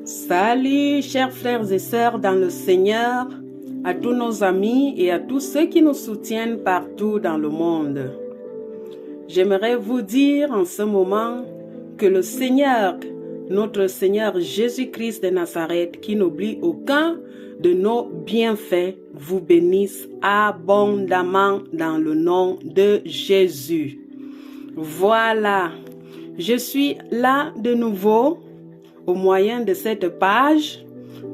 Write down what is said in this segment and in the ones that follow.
Salut chers frères et sœurs dans le Seigneur, à tous nos amis et à tous ceux qui nous soutiennent partout dans le monde. J'aimerais vous dire en ce moment que le Seigneur, notre Seigneur Jésus-Christ de Nazareth, qui n'oublie aucun de nos bienfaits, vous bénisse abondamment dans le nom de Jésus. Voilà, je suis là de nouveau au moyen de cette page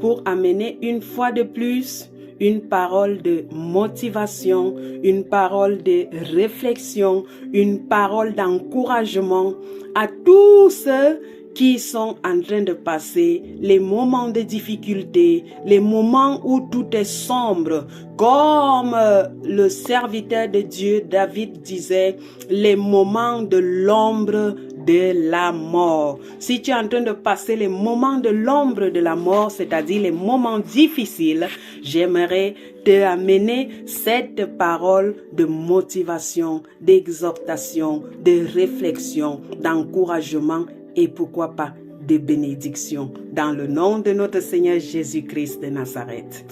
pour amener une fois de plus une parole de motivation, une parole de réflexion, une parole d'encouragement à tous ceux qui sont en train de passer les moments de difficulté, les moments où tout est sombre, comme le serviteur de Dieu David disait, les moments de l'ombre de la mort. Si tu es en train de passer les moments de l'ombre de la mort, c'est-à-dire les moments difficiles, j'aimerais te amener cette parole de motivation, d'exhortation, de réflexion, d'encouragement et pourquoi pas de bénédiction dans le nom de notre Seigneur Jésus-Christ de Nazareth.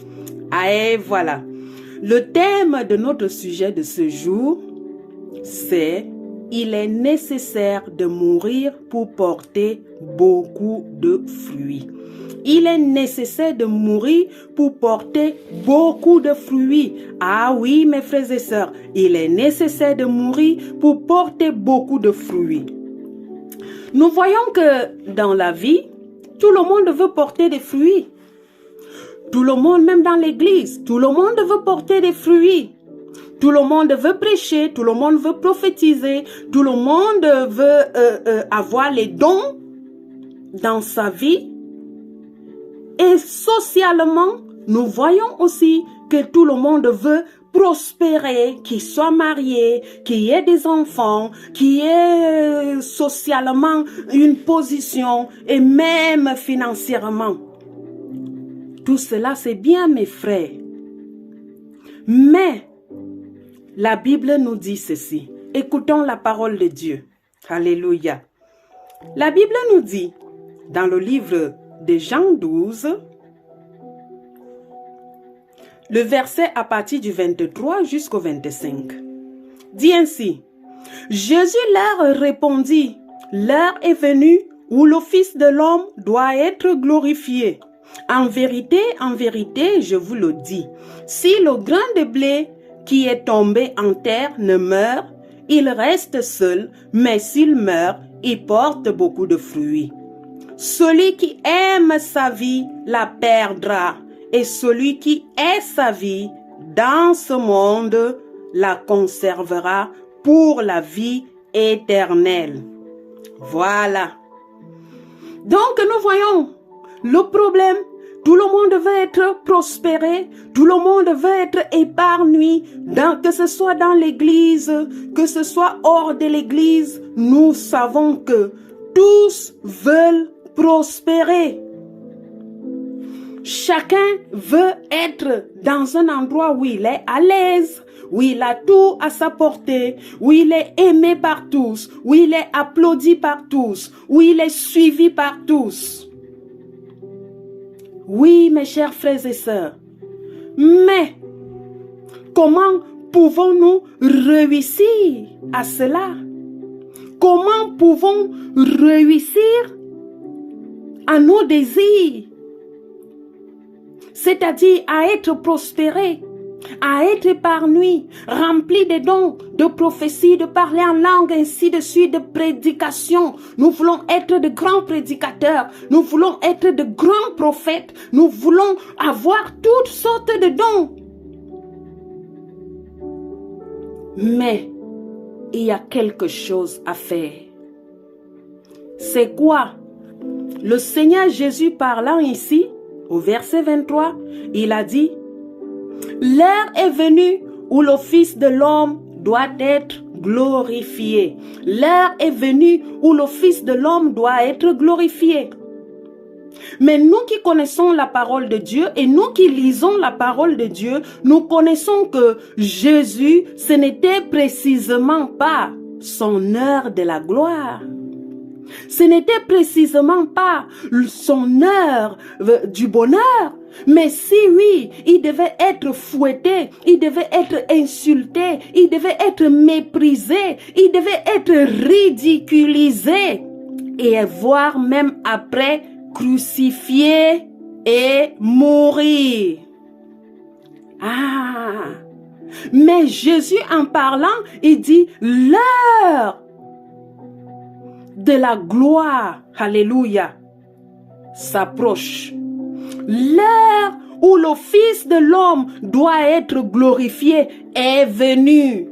Et voilà, le thème de notre sujet de ce jour, c'est « Il est nécessaire de mourir pour porter beaucoup de fruits ». Il est nécessaire de mourir pour porter beaucoup de fruits. Ah oui, mes frères et sœurs, il est nécessaire de mourir pour porter beaucoup de fruits. Nous voyons que dans la vie, tout le monde veut porter des fruits. Tout le monde, même dans l'église, tout le monde veut porter des fruits. Tout le monde veut prêcher, tout le monde veut prophétiser, tout le monde veut avoir les dons dans sa vie. Et socialement, nous voyons aussi que tout le monde veut prospérer, qu'il soit marié, qu'il y ait des enfants, qu'il y ait socialement une position et même financièrement. Tout cela, c'est bien, mes frères. Mais la Bible nous dit ceci. Écoutons la parole de Dieu. Alléluia. La Bible nous dit, dans le livre de Jean 12, le verset à partir du 23 jusqu'au 25, dit ainsi, « Jésus leur répondit, « L'heure est venue où le Fils de l'homme doit être glorifié. En vérité, je vous le dis, si le grain de blé qui est tombé en terre ne meurt, il reste seul, mais s'il meurt, il porte beaucoup de fruits. Celui qui aime sa vie la perdra, et celui qui hait sa vie dans ce monde la conservera pour la vie éternelle. » Voilà. Donc nous voyons le problème. Tout le monde veut être prospéré, tout le monde veut être épargné, que ce soit dans l'église, que ce soit hors de l'église. Nous savons que tous veulent prospérer. Chacun veut être dans un endroit où il est à l'aise, où il a tout à sa portée, où il est aimé par tous, où il est applaudi par tous, où il est suivi par tous. Oui, mes chers frères et sœurs, mais comment pouvons-nous réussir à cela? Comment pouvons-nous réussir à nos désirs? C'est-à-dire à être prospérés, à être épargnés, remplis de dons, de prophéties, de parler en langue, ainsi de suite, de prédication. Nous voulons être de grands prédicateurs, nous voulons être de grands prophètes, nous voulons avoir toutes sortes de dons. Mais il y a quelque chose à faire. C'est quoi? Le Seigneur Jésus parlant ici, au verset 23, il a dit, « L'heure est venue où le Fils de l'homme doit être glorifié. » L'heure est venue où le Fils de l'homme doit être glorifié. Mais nous qui connaissons la parole de Dieu et nous qui lisons la parole de Dieu, nous connaissons que Jésus, ce n'était précisément pas son heure de la gloire. Ce n'était précisément pas son heure du bonheur, mais si oui, il devait être fouetté, il devait être insulté, il devait être méprisé, il devait être ridiculisé et voire même après crucifié et mourir. Ah! Mais Jésus en parlant, il dit l'heure de la gloire, alléluia, s'approche. L'heure où le Fils de l'homme doit être glorifié est venue.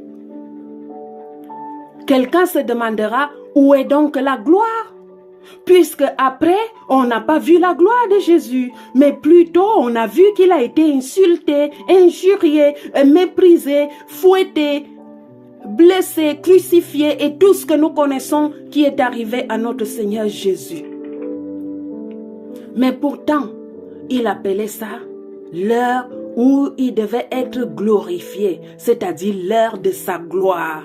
Quelqu'un se demandera, où est donc la gloire? Puisque après, on n'a pas vu la gloire de Jésus, mais plutôt on a vu qu'il a été insulté, injurié, méprisé, fouetté, blessé, crucifié et tout ce que nous connaissons qui est arrivé à notre Seigneur Jésus. Mais pourtant, il appelait ça l'heure où il devait être glorifié, c'est-à-dire l'heure de sa gloire.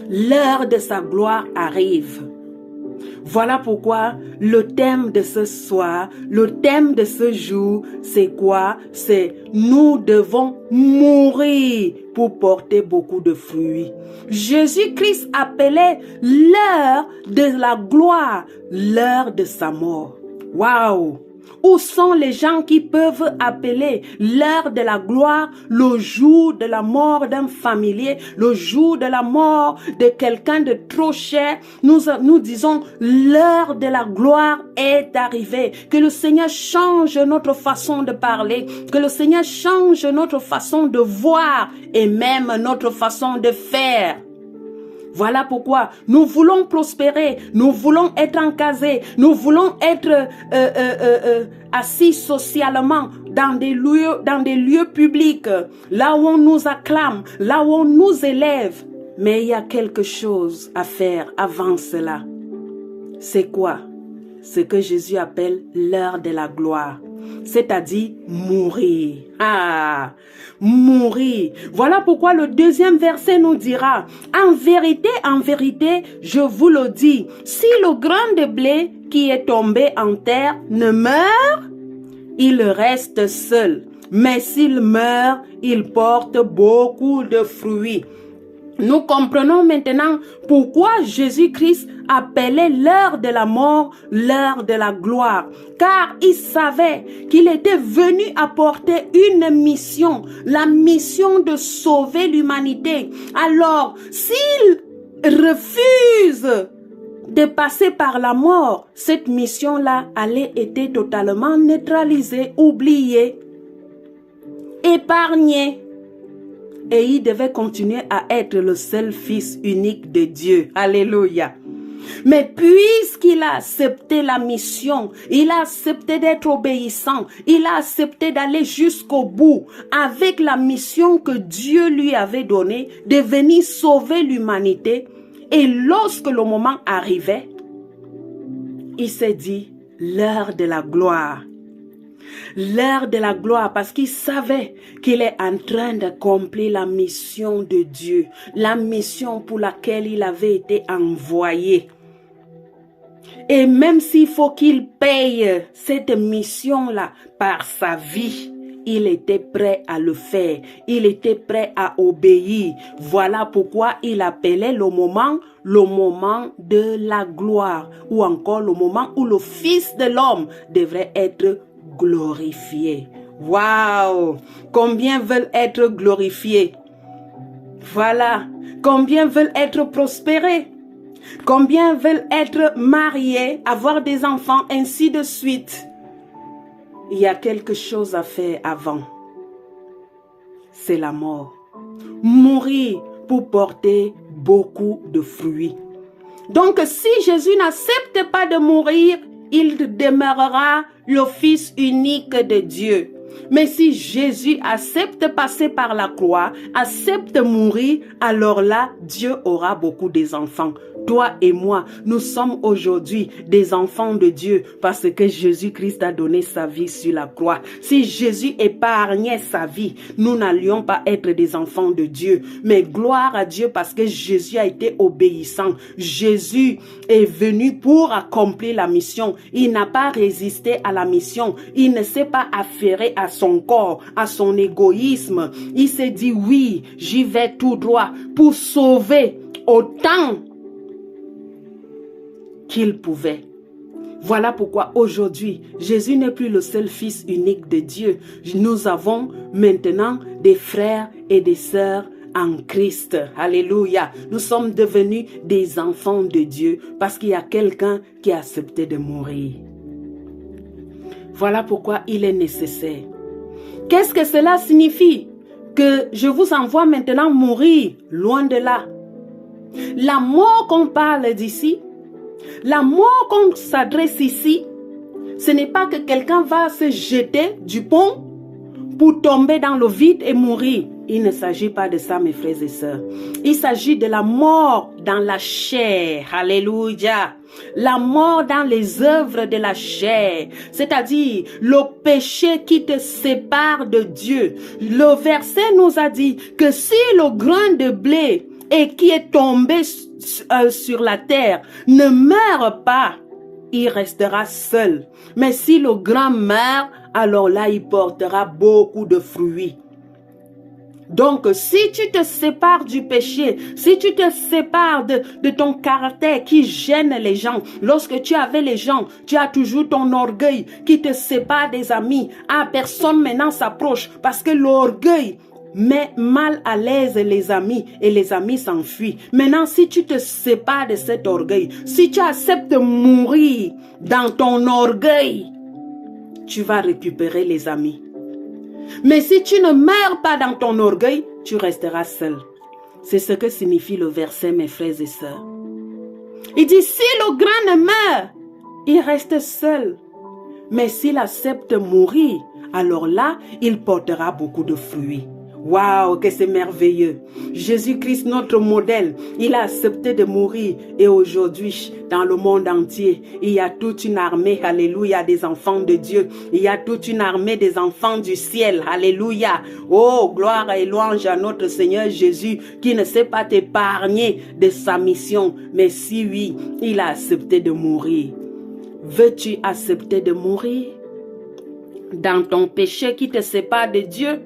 L'heure de sa gloire arrive. Voilà pourquoi le thème de ce soir, le thème de ce jour, c'est quoi? C'est nous devons mourir pour porter beaucoup de fruits. Jésus-Christ appelait l'heure de la gloire, l'heure de sa mort. Waouh! Où sont les gens qui peuvent appeler l'heure de la gloire, le jour de la mort d'un familier, le jour de la mort de quelqu'un de trop cher? Nous disons l'heure de la gloire est arrivée. Que le Seigneur change notre façon de parler, que le Seigneur change notre façon de voir et même notre façon de faire. Voilà pourquoi nous voulons prospérer, nous voulons être encasés, nous voulons être assis socialement dans des lieux publics, là où on nous acclame, là où on nous élève. Mais il y a quelque chose à faire avant cela. C'est quoi? Ce que Jésus appelle l'heure de la gloire, c'est-à-dire mourir. Ah, mourir. Voilà pourquoi le deuxième verset nous dira, en vérité, je vous le dis, si le grain de blé qui est tombé en terre ne meurt, il reste seul. Mais s'il meurt, il porte beaucoup de fruits. Nous comprenons maintenant pourquoi Jésus-Christ appelait l'heure de la mort l'heure de la gloire. Car il savait qu'il était venu apporter une mission, la mission de sauver l'humanité. Alors, s'il refuse de passer par la mort, cette mission-là allait être totalement neutralisée, oubliée, épargnée. Et il devait continuer à être le seul fils unique de Dieu. Alléluia. Mais puisqu'il a accepté la mission, il a accepté d'être obéissant, il a accepté d'aller jusqu'au bout avec la mission que Dieu lui avait donnée de venir sauver l'humanité. Et lorsque le moment arrivait, il s'est dit l'heure de la gloire. L'heure de la gloire, parce qu'il savait qu'il est en train d'accomplir la mission de Dieu, la mission pour laquelle il avait été envoyé. Et même s'il faut qu'il paye cette mission-là par sa vie, il était prêt à le faire, il était prêt à obéir. Voilà pourquoi il appelait le moment de la gloire, ou encore le moment où le Fils de l'homme devrait être glorifié. Waouh! Combien veulent être glorifiés? Voilà. Combien veulent être prospérés? Combien veulent être mariés, avoir des enfants, ainsi de suite? Il y a quelque chose à faire avant. C'est la mort. Mourir pour porter beaucoup de fruits. Donc, si Jésus n'accepte pas de mourir, il demeurera le Fils unique de Dieu. Mais si Jésus accepte passer par la croix, accepte mourir, alors là, Dieu aura beaucoup d'enfants. Toi et moi, nous sommes aujourd'hui des enfants de Dieu parce que Jésus-Christ a donné sa vie sur la croix. Si Jésus épargnait sa vie, nous n'allions pas être des enfants de Dieu. Mais gloire à Dieu parce que Jésus a été obéissant. Jésus est venu pour accomplir la mission. Il n'a pas résisté à la mission. Il ne s'est pas affairé à son corps, à son égoïsme. Il s'est dit oui, j'y vais tout droit pour sauver autant qu'il pouvait. Voilà pourquoi aujourd'hui, Jésus n'est plus le seul fils unique de Dieu. Nous avons maintenant des frères et des sœurs en Christ. Alléluia. Nous sommes devenus des enfants de Dieu parce qu'il y a quelqu'un qui a accepté de mourir. Voilà pourquoi il est nécessaire. Qu'est-ce que cela signifie? Que je vous envoie maintenant mourir, loin de là. La mort qu'on parle d'ici, la mort qu'on s'adresse ici, ce n'est pas que quelqu'un va se jeter du pont pour tomber dans le vide et mourir. Il ne s'agit pas de ça, mes frères et sœurs. Il s'agit de la mort dans la chair. Alléluia. La mort dans les œuvres de la chair. C'est-à-dire le péché qui te sépare de Dieu. Le verset nous a dit que si le grain de blé et qui est tombé sur la terre ne meurt pas, il restera seul. Mais si le grain meurt, alors là, il portera beaucoup de fruits. Donc, si tu te sépares du péché, si tu te sépares de ton caractère qui gêne les gens, lorsque tu avais les gens, tu as toujours ton orgueil qui te sépare des amis. Ah, personne maintenant s'approche parce que l'orgueil met mal à l'aise les amis et les amis s'enfuient. Maintenant, si tu te sépares de cet orgueil, si tu acceptes de mourir dans ton orgueil, tu vas récupérer les amis. Mais si tu ne meurs pas dans ton orgueil, tu resteras seul. C'est ce que signifie le verset, mes frères et sœurs. Il dit, si le grain ne meurt, il reste seul. Mais s'il accepte de mourir, alors là, il portera beaucoup de fruits. Waouh, que c'est merveilleux. Jésus-Christ, notre modèle, il a accepté de mourir. Et aujourd'hui, dans le monde entier, il y a toute une armée, alléluia, des enfants de Dieu. Il y a toute une armée des enfants du ciel, alléluia. Oh, gloire et louange à notre Seigneur Jésus, qui ne sait pas t'épargner de sa mission. Mais si oui, il a accepté de mourir. Veux-tu accepter de mourir dans ton péché qui te sépare de Dieu?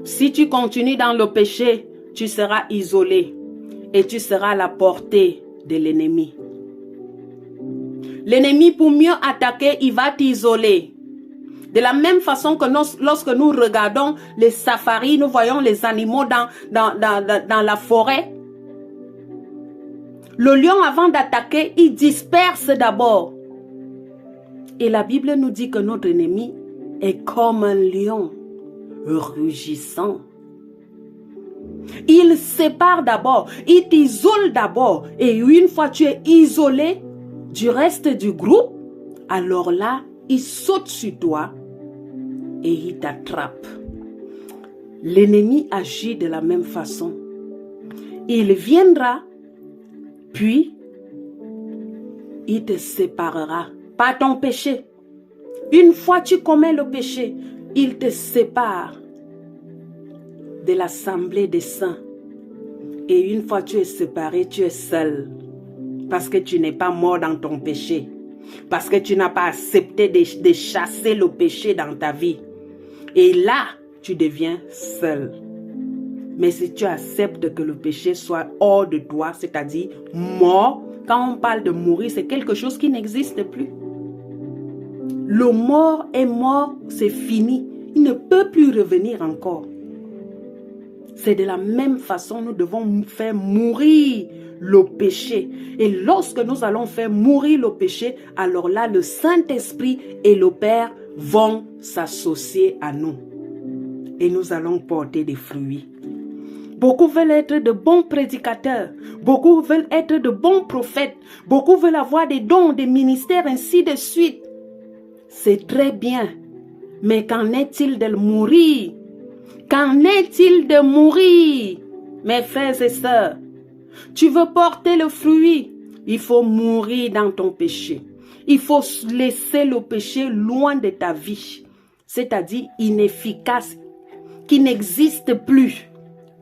Si tu continues dans le péché, tu seras isolé et tu seras à la portée de l'ennemi. L'ennemi, pour mieux attaquer, il va t'isoler. De la même façon que lorsque nous regardons les safaris, nous voyons les animaux dans la forêt. Le lion, avant d'attaquer, il disperse d'abord. Et la Bible nous dit que notre ennemi est comme un lion rugissant. Il sépare d'abord, il t'isole d'abord. Et une fois tu es isolé du reste du groupe, alors là, il saute sur toi et il t'attrape. L'ennemi agit de la même façon. Il viendra, puis il te séparera par ton péché. Une fois tu commets le péché, il te sépare de l'assemblée des saints. Et une fois tu es séparé, tu es seul. Parce que tu n'es pas mort dans ton péché. Parce que tu n'as pas accepté de chasser le péché dans ta vie. Et là, tu deviens seul. Mais si tu acceptes que le péché soit hors de toi, c'est-à-dire mort, quand on parle de mourir, c'est quelque chose qui n'existe plus. Le mort est mort, c'est fini. Il ne peut plus revenir encore. C'est de la même façon, nous devons faire mourir le péché. Et lorsque nous allons faire mourir le péché, alors là, le Saint-Esprit et le Père vont s'associer à nous. Et nous allons porter des fruits. Beaucoup veulent être de bons prédicateurs. Beaucoup veulent être de bons prophètes. Beaucoup veulent avoir des dons, des ministères, ainsi de suite. C'est très bien. Mais qu'en est-il de mourir? Qu'en est-il de mourir? Mes frères et sœurs, tu veux porter le fruit, il faut mourir dans ton péché. Il faut laisser le péché loin de ta vie, c'est-à-dire inefficace, qui n'existe plus,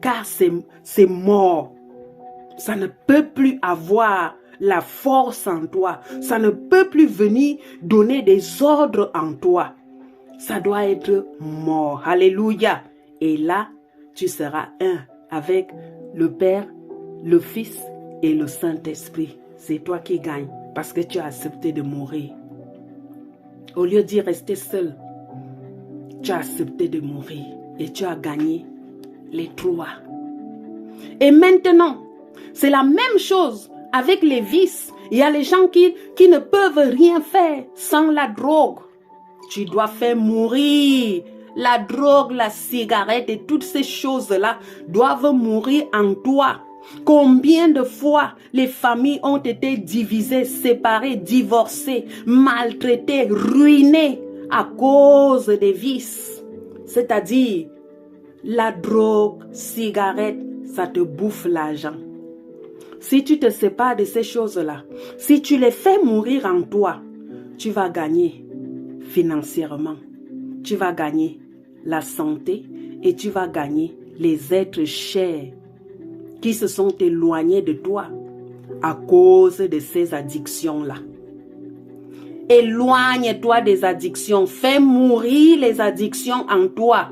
car c'est mort. Ça ne peut plus avoir la force en toi. Ça ne peut plus venir donner des ordres en toi. Ça doit être mort. Alléluia. Et là, tu seras un avec le Père, le Fils et le Saint-Esprit. C'est toi qui gagnes parce que tu as accepté de mourir. Au lieu d'y rester seul, tu as accepté de mourir et tu as gagné les trois. Et maintenant, c'est la même chose avec les vices. Il y a les gens qui ne peuvent rien faire sans la drogue. Tu dois faire mourir la drogue, la cigarette et toutes ces choses-là doivent mourir en toi. Combien de fois les familles ont été divisées, séparées, divorcées, maltraitées, ruinées à cause des vices. C'est-à-dire, la drogue, cigarette, ça te bouffe l'argent. Si tu te sépares de ces choses-là, si tu les fais mourir en toi, tu vas gagner financièrement, tu vas gagner la santé et tu vas gagner les êtres chers qui se sont éloignés de toi à cause de ces addictions-là. Éloigne-toi des addictions, fais mourir les addictions en toi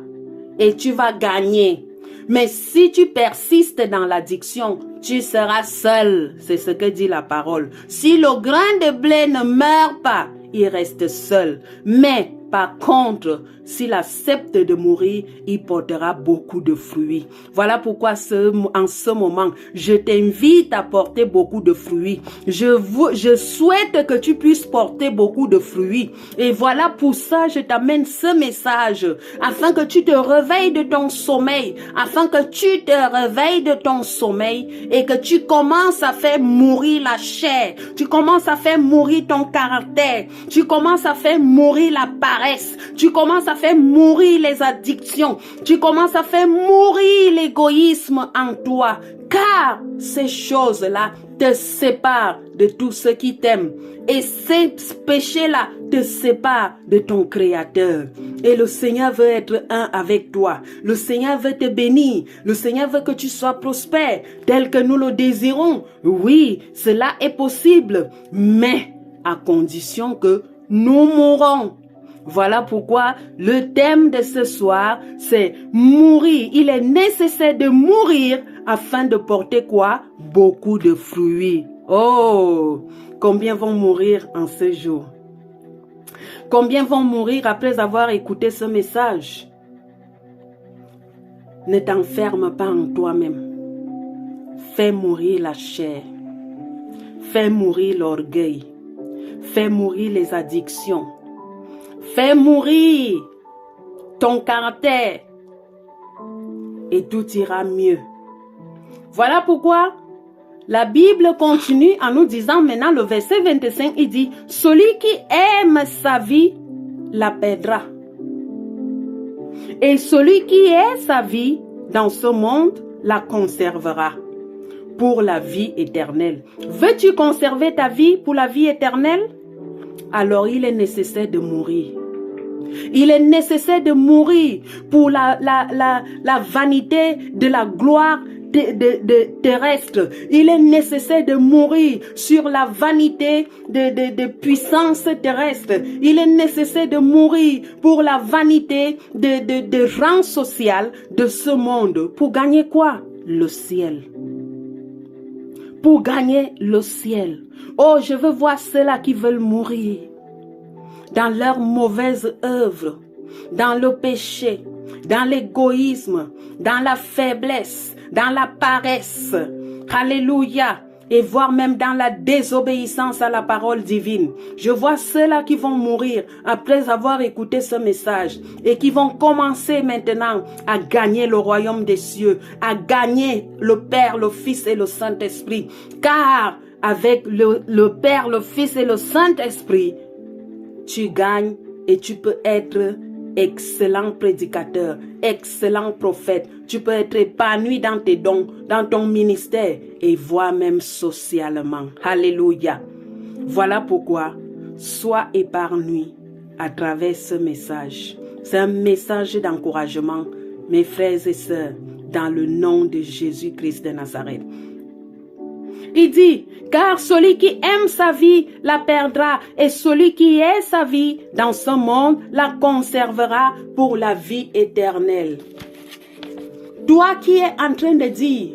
et tu vas gagner. Mais si tu persistes dans l'addiction, tu seras seul. C'est ce que dit la parole. Si le grain de blé ne meurt pas, il reste seul. Mais par contre, s'il accepte de mourir, il portera beaucoup de fruits. Voilà pourquoi en ce moment, je t'invite à porter beaucoup de fruits. Je souhaite que tu puisses porter beaucoup de fruits. Et voilà pour ça, je t'amène ce message, afin que tu te réveilles de ton sommeil, afin que tu te réveilles de ton sommeil et que tu commences à faire mourir la chair, tu commences à faire mourir ton caractère, tu commences à faire mourir la paresse, tu commences à faire mourir les addictions, tu commences à faire mourir l'égoïsme en toi, car ces choses-là te séparent de tous ceux qui t'aiment et ces péchés-là te séparent de ton Créateur. Et le Seigneur veut être un avec toi. Le Seigneur veut te bénir. Le Seigneur veut que tu sois prospère tel que nous le désirons. Oui, cela est possible, mais à condition que nous mourons. Voilà pourquoi le thème de ce soir, c'est mourir. Il est nécessaire de mourir afin de porter quoi? Beaucoup de fruits. Oh, combien vont mourir en ce jour? Combien vont mourir après avoir écouté ce message? Ne t'enferme pas en toi-même. Fais mourir la chair. Fais mourir l'orgueil. Fais mourir les addictions. Fais mourir ton caractère et tout ira mieux. Voilà pourquoi la Bible continue en nous disant maintenant le verset 25, il dit « Celui qui aime sa vie la perdra. Et celui qui hait sa vie dans ce monde la conservera pour la vie éternelle. » Veux-tu conserver ta vie pour la vie éternelle? Alors il est nécessaire de mourir. Il est nécessaire de mourir pour la vanité de la gloire terrestre. Il est nécessaire de mourir sur la vanité de puissance terrestre. Il est nécessaire de mourir pour la vanité de rang social de ce monde. Pour gagner quoi? Le ciel. Pour gagner le ciel. Oh, je veux voir ceux-là qui veulent mourir dans leurs mauvaises œuvres, dans le péché, dans l'égoïsme, dans la faiblesse, dans la paresse. Alléluia. Et voire même dans la désobéissance à la parole divine. Je vois ceux-là qui vont mourir après avoir écouté ce message et qui vont commencer maintenant à gagner le royaume des cieux, à gagner le Père, le Fils et le Saint-Esprit. Car avec le Père, le Fils et le Saint-Esprit, tu gagnes et tu peux être excellent prédicateur, excellent prophète. Tu peux être épanoui dans tes dons, dans ton ministère et voire même socialement. Alléluia. Voilà pourquoi, sois épanoui à travers ce message. C'est un message d'encouragement, mes frères et sœurs, dans le nom de Jésus-Christ de Nazareth. Il dit, car celui qui aime sa vie la perdra, et celui qui est sa vie dans ce monde la conservera pour la vie éternelle. Toi qui es en train de dire,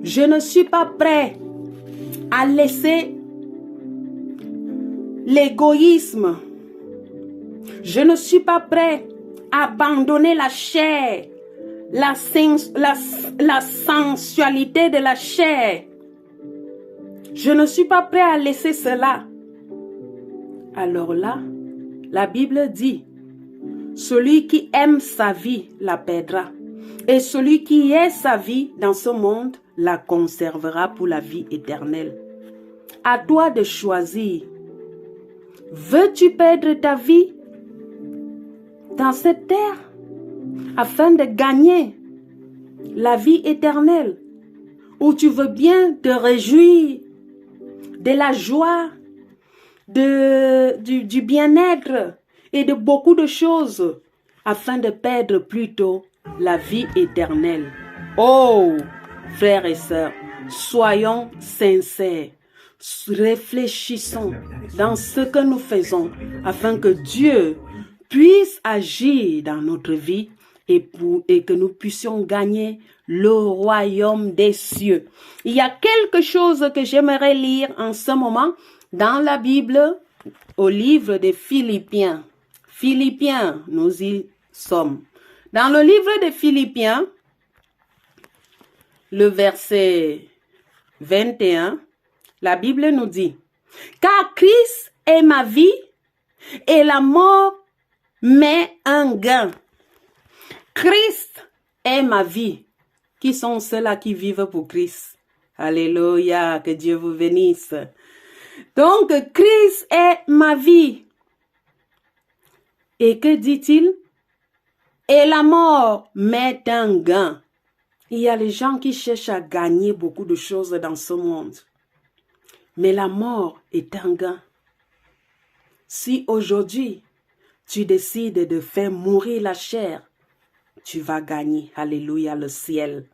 je ne suis pas prêt à laisser l'égoïsme, je ne suis pas prêt à abandonner la chair, la sensualité de la chair. Je ne suis pas prêt à laisser cela. Alors là, la Bible dit, celui qui aime sa vie la perdra, et celui qui est sa vie dans ce monde la conservera pour la vie éternelle. À toi de choisir. Veux-tu perdre ta vie dans cette terre afin de gagner la vie éternelle, ou tu veux bien te réjouir de la joie, du bien-être et de beaucoup de choses afin de perdre plutôt la vie éternelle? Oh, frères et sœurs, soyons sincères, réfléchissons dans ce que nous faisons afin que Dieu puisse agir dans notre vie et que nous puissions gagner le royaume des cieux. Il y a quelque chose que j'aimerais lire en ce moment dans la Bible, au livre des Philippiens. Philippiens, nous y sommes. Dans le livre des Philippiens, le verset 21, la Bible nous dit, « Car Christ est ma vie et la mort m'est un gain. » Christ est ma vie. Qui sont ceux-là qui vivent pour Christ? Alléluia, que Dieu vous bénisse. Donc, Christ est ma vie. Et que dit-il? Et la mort m'est un gain. Il y a les gens qui cherchent à gagner beaucoup de choses dans ce monde. Mais la mort est un gain. Si aujourd'hui, tu décides de faire mourir la chair, tu vas gagner, alléluia, le ciel.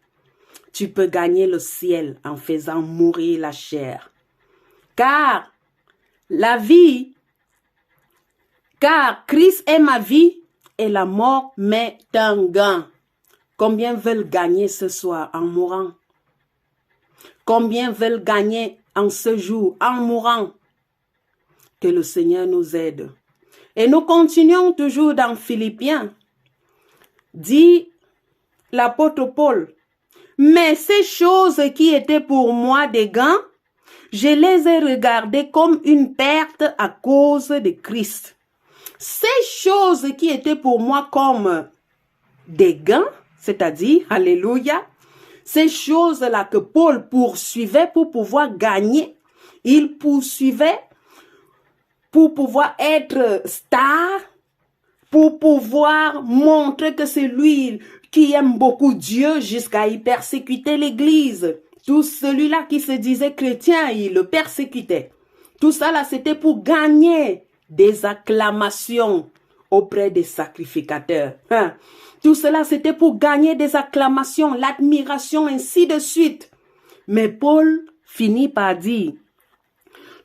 Tu peux gagner le ciel en faisant mourir la chair. Car Christ est ma vie et la mort m'est un gain. Combien veulent gagner ce soir en mourant? Combien veulent gagner en ce jour en mourant? Que le Seigneur nous aide. Et nous continuons toujours dans Philippiens. Dit l'apôtre Paul, « Mais ces choses qui étaient pour moi des gains, je les ai regardées comme une perte à cause de Christ. » Ces choses qui étaient pour moi comme des gains, c'est-à-dire, alléluia, ces choses-là que Paul poursuivait pour pouvoir gagner, il poursuivait pour pouvoir être star, pour pouvoir montrer que c'est lui qui aime beaucoup Dieu jusqu'à y persécuter l'Église. Tout celui-là qui se disait chrétien, il le persécutait. Tout ça là, c'était pour gagner des acclamations auprès des sacrificateurs. Tout cela, c'était pour gagner des acclamations, l'admiration, ainsi de suite. Mais Paul finit par dire,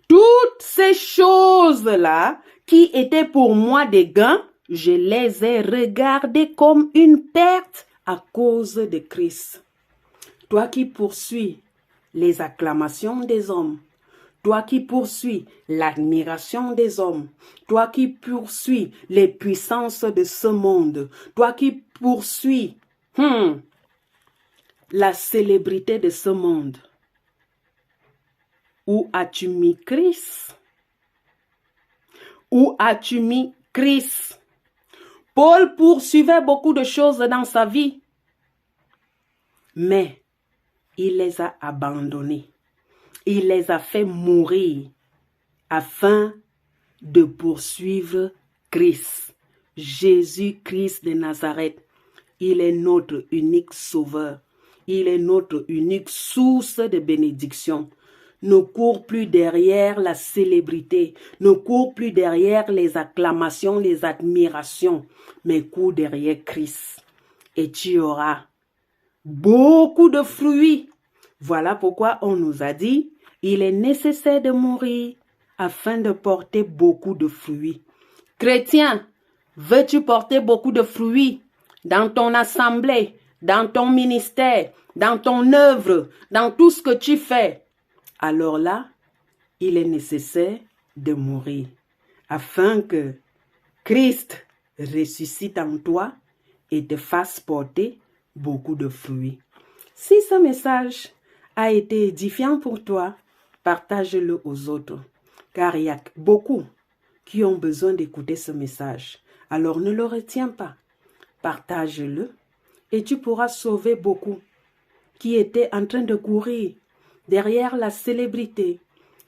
toutes ces choses-là qui étaient pour moi des gains, je les ai regardées comme une perte à cause de Christ. Toi qui poursuis les acclamations des hommes, toi qui poursuis l'admiration des hommes, toi qui poursuis les puissances de ce monde, toi qui poursuis la célébrité de ce monde, où as-tu mis Christ? Où as-tu mis Christ? Paul poursuivait beaucoup de choses dans sa vie, mais il les a abandonnées. Il les a fait mourir afin de poursuivre Christ. Jésus-Christ de Nazareth. Il est notre unique sauveur. Il est notre unique source de bénédiction. Ne cours plus derrière la célébrité, ne cours plus derrière les acclamations, les admirations, mais cours derrière Christ. Et tu auras beaucoup de fruits. Voilà pourquoi on nous a dit, il est nécessaire de mourir afin de porter beaucoup de fruits. Chrétien, veux-tu porter beaucoup de fruits dans ton assemblée, dans ton ministère, dans ton œuvre, dans tout ce que tu fais? Alors là, il est nécessaire de mourir afin que Christ ressuscite en toi et te fasse porter beaucoup de fruits. Si ce message a été édifiant pour toi, partage-le aux autres, car il y a beaucoup qui ont besoin d'écouter ce message. Alors ne le retiens pas, partage-le et tu pourras sauver beaucoup qui étaient en train de courir derrière la célébrité,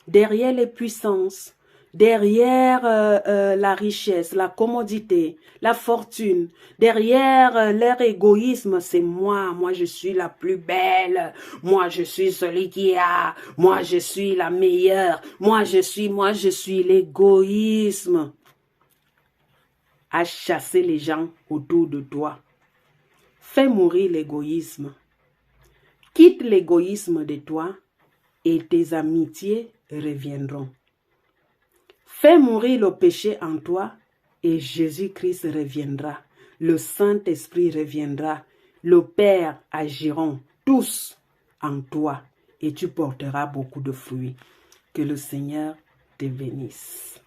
derrière les puissances, derrière la richesse, la commodité, la fortune, derrière leur égoïsme. C'est moi je suis la plus belle, moi je suis celui qui a, moi je suis la meilleure, moi je suis l'égoïsme à chasser les gens autour de toi. Fais mourir l'égoïsme. Quitte l'égoïsme de toi et tes amitiés reviendront. Fais mourir le péché en toi et Jésus-Christ reviendra. Le Saint-Esprit reviendra. Le Père agiront tous en toi et tu porteras beaucoup de fruits. Que le Seigneur te bénisse.